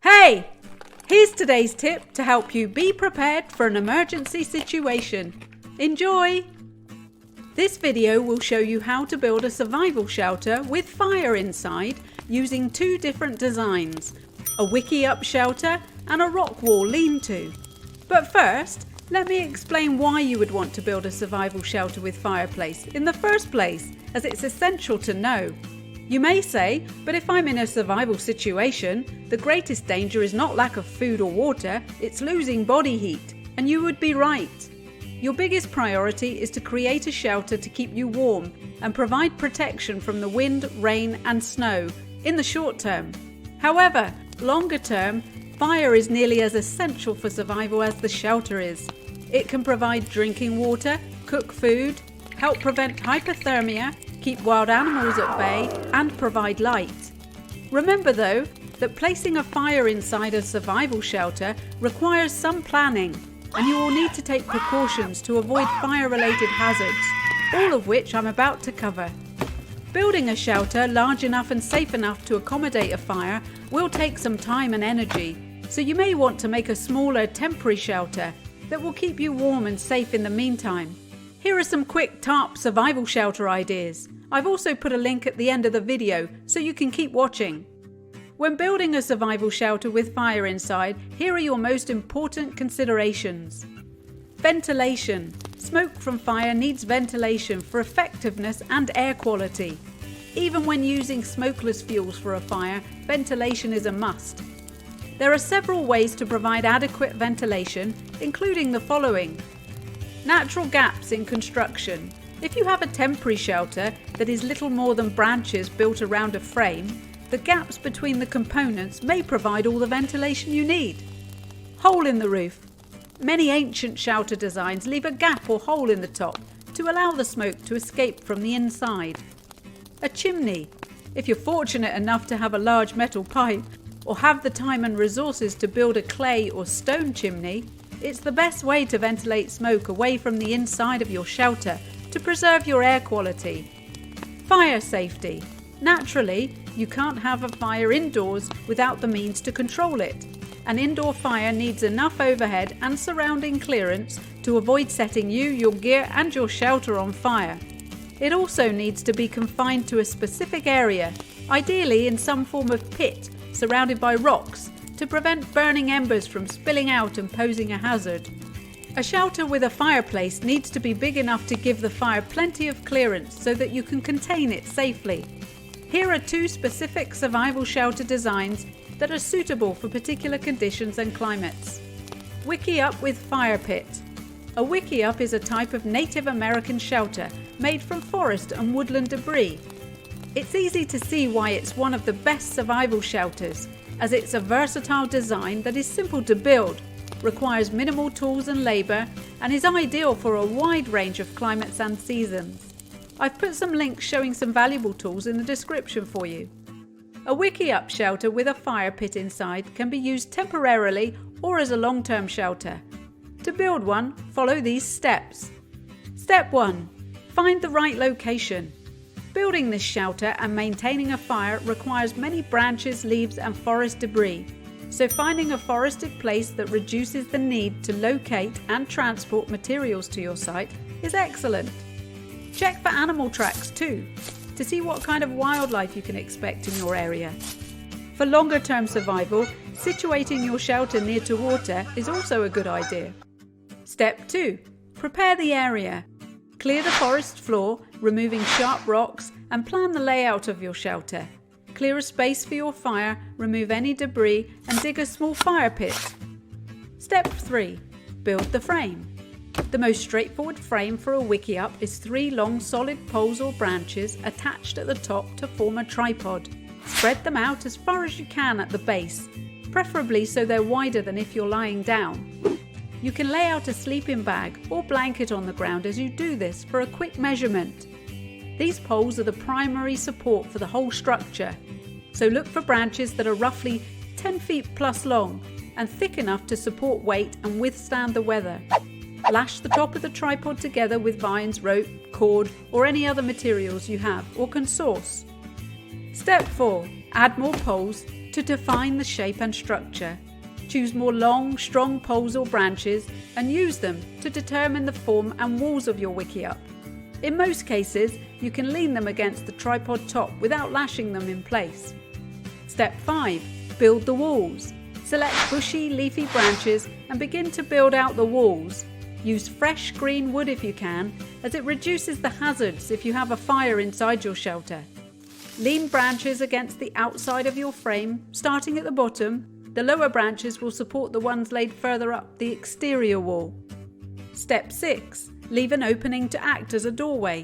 Hey! Here's today's tip to help you be prepared for an emergency situation. Enjoy! This video will show you how to build a survival shelter with fire inside using two different designs, a Wikiup shelter and a rock wall lean-to. But first, let me explain why you would want to build a survival shelter with Fireplace in the first place, as it's essential to know. You may say, but if I'm in a survival situation, the greatest danger is not lack of food or water, it's losing body heat. And you would be right. Your biggest priority is to create a shelter to keep you warm and provide protection from the wind, rain and snow in the short term. However, longer term, fire is nearly as essential for survival as the shelter is. It can provide drinking water, cook food, help prevent hypothermia, keep wild animals at bay and provide light. Remember though, that placing a fire inside a survival shelter requires some planning, and you will need to take precautions to avoid fire-related hazards, all of which I'm about to cover. Building a shelter large enough and safe enough to accommodate a fire will take some time and energy, so you may want to make a smaller temporary shelter that will keep you warm and safe in the meantime. Here are some quick tarp survival shelter ideas. I've also put a link at the end of the video so you can keep watching. When building a survival shelter with fire inside, here are your most important considerations. Ventilation. Smoke from fire needs ventilation for effectiveness and air quality. Even when using smokeless fuels for a fire, ventilation is a must. There are several ways to provide adequate ventilation, including the following. Natural gaps in construction. If you have a temporary shelter that is little more than branches built around a frame, the gaps between the components may provide all the ventilation you need. Hole in the roof. Many ancient shelter designs leave a gap or hole in the top to allow the smoke to escape from the inside. A chimney. If you're fortunate enough to have a large metal pipe or have the time and resources to build a clay or stone chimney, it's the best way to ventilate smoke away from the inside of your shelter to preserve your air quality. Fire safety. Naturally, you can't have a fire indoors without the means to control it. An indoor fire needs enough overhead and surrounding clearance to avoid setting you, your gear and your shelter on fire. It also needs to be confined to a specific area, ideally in some form of pit surrounded by rocks, to prevent burning embers from spilling out and posing a hazard. A shelter with a fireplace needs to be big enough to give the fire plenty of clearance so that you can contain it safely. Here are two specific survival shelter designs that are suitable for particular conditions and climates. Wikiup with fire pit. A Wikiup is a type of Native American shelter made from forest and woodland debris. It's easy to see why it's one of the best survival shelters, as it's a versatile design that is simple to build, requires minimal tools and labour, and is ideal for a wide range of climates and seasons. I've put some links showing some valuable tools in the description for you. A Wikiup shelter with a fire pit inside can be used temporarily or as a long-term shelter. To build one, follow these steps. Step 1. Find the right location. Building this shelter and maintaining a fire requires many branches, leaves and forest debris, so finding a forested place that reduces the need to locate and transport materials to your site is excellent. Check for animal tracks too, to see what kind of wildlife you can expect in your area. For longer term survival, situating your shelter near to water is also a good idea. Step 2. Prepare the area. Clear the forest floor, removing sharp rocks, and plan the layout of your shelter. Clear a space for your fire, remove any debris, and dig a small fire pit. Step 3. Build the frame. The most straightforward frame for a Wikiup is 3 long solid poles or branches attached at the top to form a tripod. Spread them out as far as you can at the base, preferably so they're wider than if you're lying down. You can lay out a sleeping bag or blanket on the ground as you do this for a quick measurement. These poles are the primary support for the whole structure, so look for branches that are roughly 10 feet plus long and thick enough to support weight and withstand the weather. Lash the top of the tripod together with vines, rope, cord or any other materials you have or can source. Step 4. Add more poles to define the shape and structure. Choose more long, strong poles or branches and use them to determine the form and walls of your Wikiup. In most cases, you can lean them against the tripod top without lashing them in place. Step 5. Build the walls. Select bushy, leafy branches and begin to build out the walls. Use fresh green wood if you can, as it reduces the hazards if you have a fire inside your shelter. Lean branches against the outside of your frame, starting at the bottom. The lower branches will support the ones laid further up the exterior wall. Step 6. Leave an opening to act as a doorway.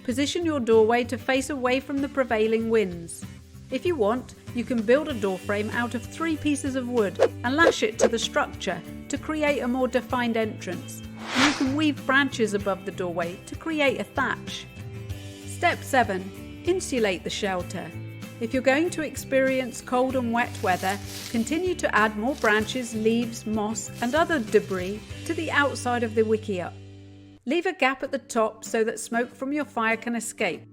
Position your doorway to face away from the prevailing winds. If you want, you can build a door frame out of 3 pieces of wood and lash it to the structure to create a more defined entrance. And you can weave branches above the doorway to create a thatch. Step 7. Insulate the shelter. If you're going to experience cold and wet weather, continue to add more branches, leaves, moss and other debris to the outside of the Wikiup. Leave a gap at the top so that smoke from your fire can escape.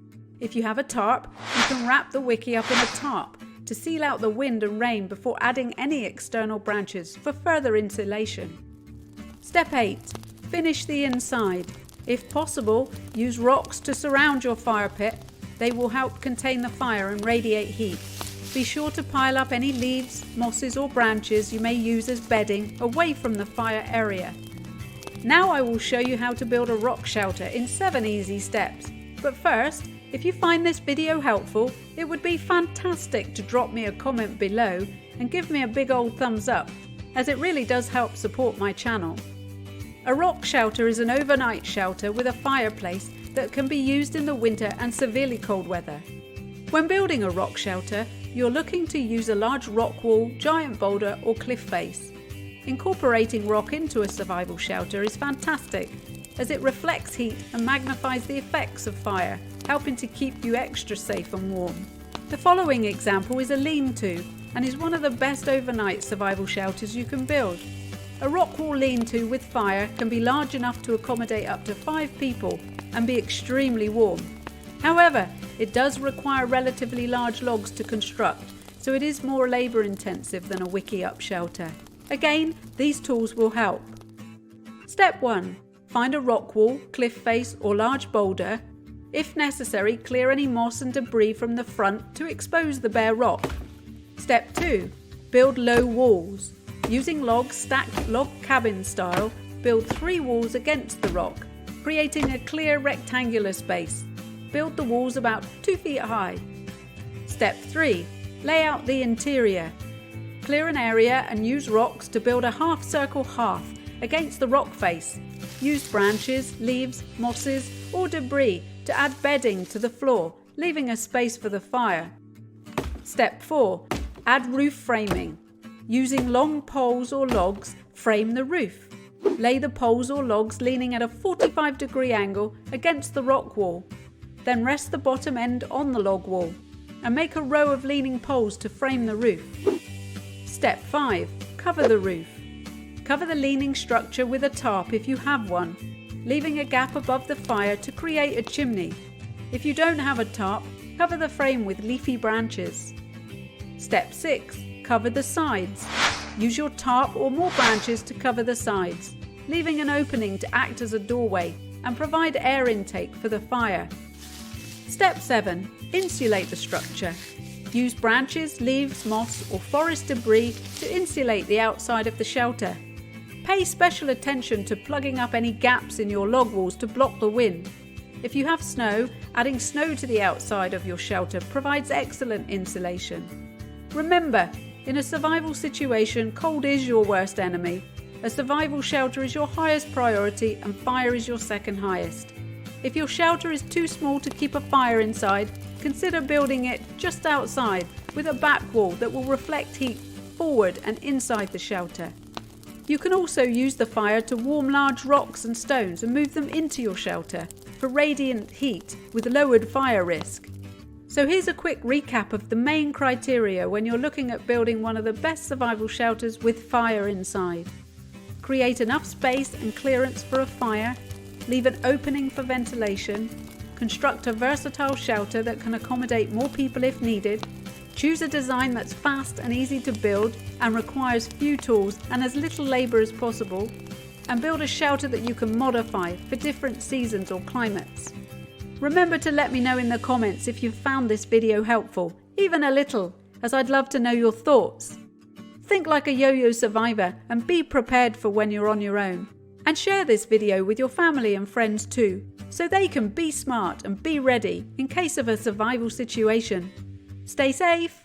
If you have a tarp, you can wrap the Wikiup in a tarp to seal out the wind and rain before adding any external branches for further insulation. Step 8. Finish the inside. If possible, use rocks to surround your fire pit. They will help contain the fire and radiate heat. Be sure to pile up any leaves, mosses or branches you may use as bedding away from the fire area. Now I will show you how to build a rock shelter in 7 easy steps. But first, if you find this video helpful, it would be fantastic to drop me a comment below and give me a big old thumbs up, as it really does help support my channel. A rock shelter is an overnight shelter with a fireplace that can be used in the winter and severely cold weather. When building a rock shelter, you're looking to use a large rock wall, giant boulder or cliff face. Incorporating rock into a survival shelter is fantastic, as it reflects heat and magnifies the effects of fire, helping to keep you extra safe and warm. The following example is a lean-to and is one of the best overnight survival shelters you can build. A rock wall lean-to with fire can be large enough to accommodate up to 5 people and be extremely warm. However, it does require relatively large logs to construct, so it is more labour intensive than a Wikiup shelter. Again, these tools will help. Step 1. Find a rock wall, cliff face or large boulder. If necessary, clear any moss and debris from the front to expose the bare rock. Step 2. Build low walls. Using logs stacked log cabin style, build 3 walls against the rock, creating a clear rectangular space. Build the walls about 2 feet high. Step 3. Lay out the interior. Clear an area and use rocks to build a half-circle hearth against the rock face. Use branches, leaves, mosses or debris to add bedding to the floor, leaving a space for the fire. Step 4. Add roof framing. Using long poles or logs, frame the roof. Lay the poles or logs leaning at a 45-degree angle against the rock wall. Then rest the bottom end on the log wall and make a row of leaning poles to frame the roof. Step 5. Cover the roof. Cover the leaning structure with a tarp if you have one, leaving a gap above the fire to create a chimney. If you don't have a tarp, cover the frame with leafy branches. Step 6. Cover the sides. Use your tarp or more branches to cover the sides, leaving an opening to act as a doorway and provide air intake for the fire. Step 7. Insulate the structure. Use branches, leaves, moss or forest debris to insulate the outside of the shelter. Pay special attention to plugging up any gaps in your log walls to block the wind. If you have snow, adding snow to the outside of your shelter provides excellent insulation. Remember, in a survival situation, cold is your worst enemy. A survival shelter is your highest priority and fire is your second highest. If your shelter is too small to keep a fire inside, consider building it just outside with a back wall that will reflect heat forward and inside the shelter. You can also use the fire to warm large rocks and stones and move them into your shelter for radiant heat with lowered fire risk. So here's a quick recap of the main criteria when you're looking at building one of the best survival shelters with fire inside. Create enough space and clearance for a fire, leave an opening for ventilation, construct a versatile shelter that can accommodate more people if needed, Choose a design that's fast and easy to build and requires few tools and as little labour as possible, and build a shelter that you can modify for different seasons or climates. Remember to let me know in the comments if you've found this video helpful, even a little, as I'd love to know your thoughts. Think like a yo-yo survivor and be prepared for when you're on your own. And share this video with your family and friends too, so they can be smart and be ready in case of a survival situation. Stay safe!